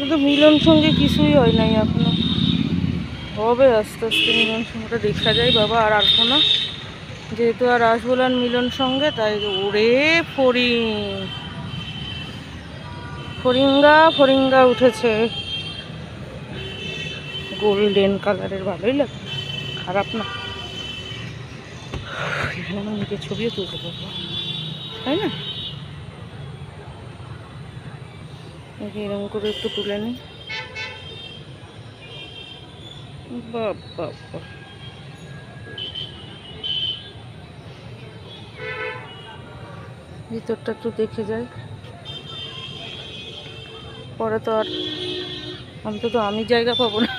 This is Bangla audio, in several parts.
কিন্তু মিলন সঙ্গে কিছুই হয় নাই এখনো, হবে আস্তে আস্তে মিলন সঙ্গেটা দেখা যায় বাবা। আর আসবো না, যেহেতু আর আসবো না মিলন সঙ্গে, তাই ওরে ফরিঙ্গা ফরিঙ্গা উঠেছে গোল্ডেন কালারের, ভালোই লাগে, খারাপ না। এখানে আমার নিজের ছবিও তুলতে পারবো, তাই না? এরকম করে একটু তুলে নিই। বাবা, ভিতরটা একটু দেখে যাই, পরে তো আর অন্তত আমি জায়গা পাবো না।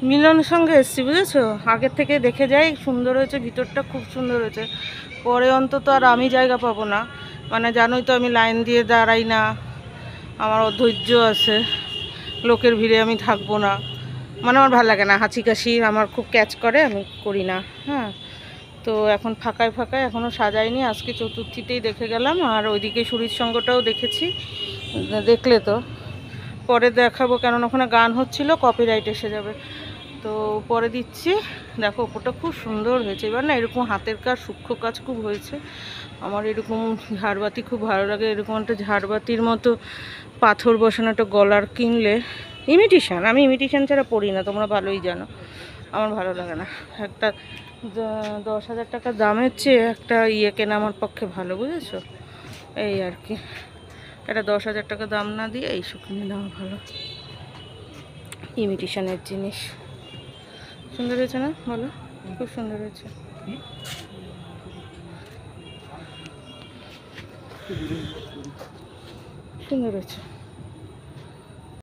মিলন সঙ্গে এসছি বুঝেছো, আগের থেকে দেখে যাই, সুন্দর হয়েছে, ভিতরটা খুব সুন্দর হয়েছে। পরে অন্তত আর আমি জায়গা পাবো না, মানে জানোই তো আমি লাইন দিয়ে দাঁড়াই না, আমার অধৈর্য আছে, লোকের ভিড়ে আমি থাকবো না, মানে আমার ভালো লাগে না, হাঁচি কাশি আমার খুব ক্যাচ করে, আমি করি না। হ্যাঁ, তো এখন ফাঁকায় ফাঁকায়, এখনও সাজাইনি, আজকে চতুর্থীতেই দেখে গেলাম। আর ওইদিকে সুরির সঙ্গটাও দেখেছি, দেখলে তো পরে দেখাবো, কেননা ওখানে গান হচ্ছিল, কপিরাইট এসে যাবে, তো পরে দিচ্ছি। দেখো ওপরটা খুব সুন্দর হয়েছে, এবার না এরকম হাতের কাজ, সূক্ষ্ম কাজ খুব হয়েছে। আমার এরকম ঝাড়বাতি খুব ভালো লাগে, এরকম একটা ঝাড়বাতির মতো পাথর বসানো একটা গলার কিনলে, ইমিটেশন, আমি ইমিটেশন ছাড়া পড়ি না, তোমরা ভালোই জানো, আমার ভালো লাগে না। একটা 10,000 টাকা দামের চেয়ে একটা ইয়ে কেনা আমার পক্ষে ভালো, বুঝেছো? এই আর কি, এটা 10,000 টাকা দাম না দিয়ে এইসব কিনে নেওয়া ভালো, ইমিটেশনের জিনিস। সুন্দর হয়েছে না বলো? খুব সুন্দর হয়েছে, সুন্দর হয়েছে।